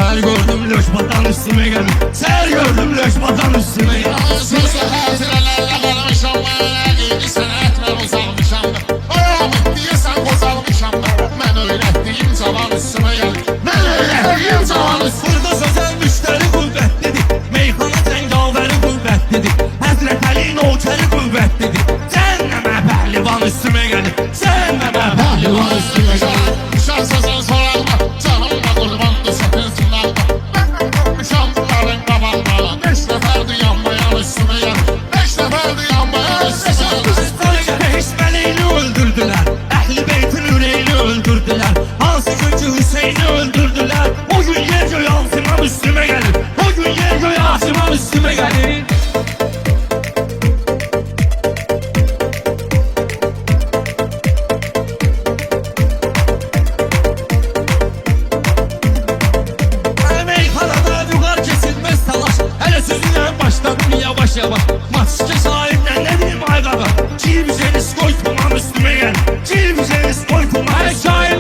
Seher gördüm löşmadan üstüme geldi. Seher gördüm löşmadan üstüme geldi. Sözü hatıralarla kalmışam ben. Giydi sen etmen uzalmışam ben. Ayağım ettiysen kozalmışam ben. Ben öğrettiğim zaman üstüme geldi. Ben öğrettiğim zaman üstüme geldi. Burada sözel müşteri kuvvetlidir. Meyxana cəngavəri kuvvetlidir. Həzrət Əli nökəri kuvvetlidir. Sən nəmə pəhlivan üstüme geldi. Sən nəmə pəhlivan üstüme geldi. Düşen sözün sorarma. Canımda kurbandı sakın sınavda. Şanlıların kabalma. 5 neferdi yanmayan üstüme geldi. 5 neferdi yanmayan üstüme geldi. Peşmeleyle öldürdüler. Ehli beytin yüreğini öldürdüler. Hansı günkü Hüseyin'i öldürdüler. O gün yer göğü altıman üstüme gelir. O gün yer göğü altıman üstüme gelir. Meyhanada yukarı kesilmez talaş. Hele sözüne başladım yavaş yavaş. Maççı sahibinden ne diyeyim aygaba. Cilvizeniz koy tamam üstüme gel. Cilvizeniz koy tamam üstüme gel.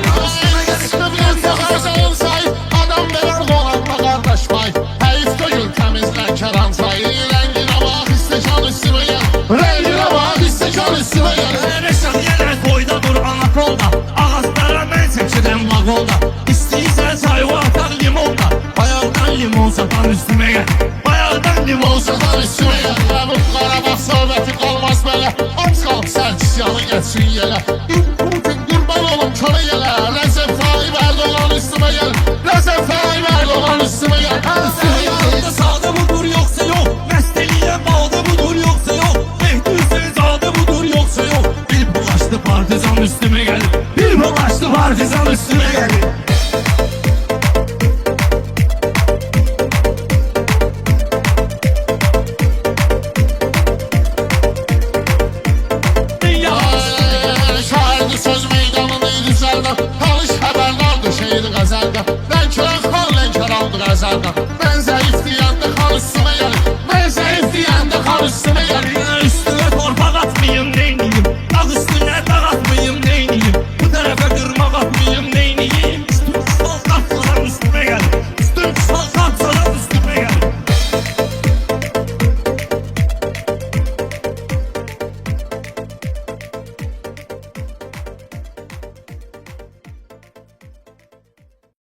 Üstüne bir takarsan say. Adam verir dolanma kardeş pay. Heyif değil temizlen keran say. Rengine bak istekan üstüme gel. Rengine bak istekan üstüme gel. Reşat gelen koyda dur anakonda. Ağızlara ben seçilen vagonda. İstiysen sayı atar limonda. Bayağıdan limon satan üstüme gel. Bayağıdan limon satan üstüme gel. Bu Qarabağ söhbəti qalmaz belə. Aç qal sən çisyanı geçsin yelə. Putin qurban olum kölə yelə. Rəzəb Tayyip Erdoğan üstüme gel. Rəzəb Tayyip Erdoğan üstüme gel. Yanında sağda budur yoksa yok. Mesteliye bağda budur yoksa yok. Mehdi Hüseyin sağda budur yoksa yok. Bir bulaştı partizan üstüme geldi. Bir bulaştı partizan üstüme geldi.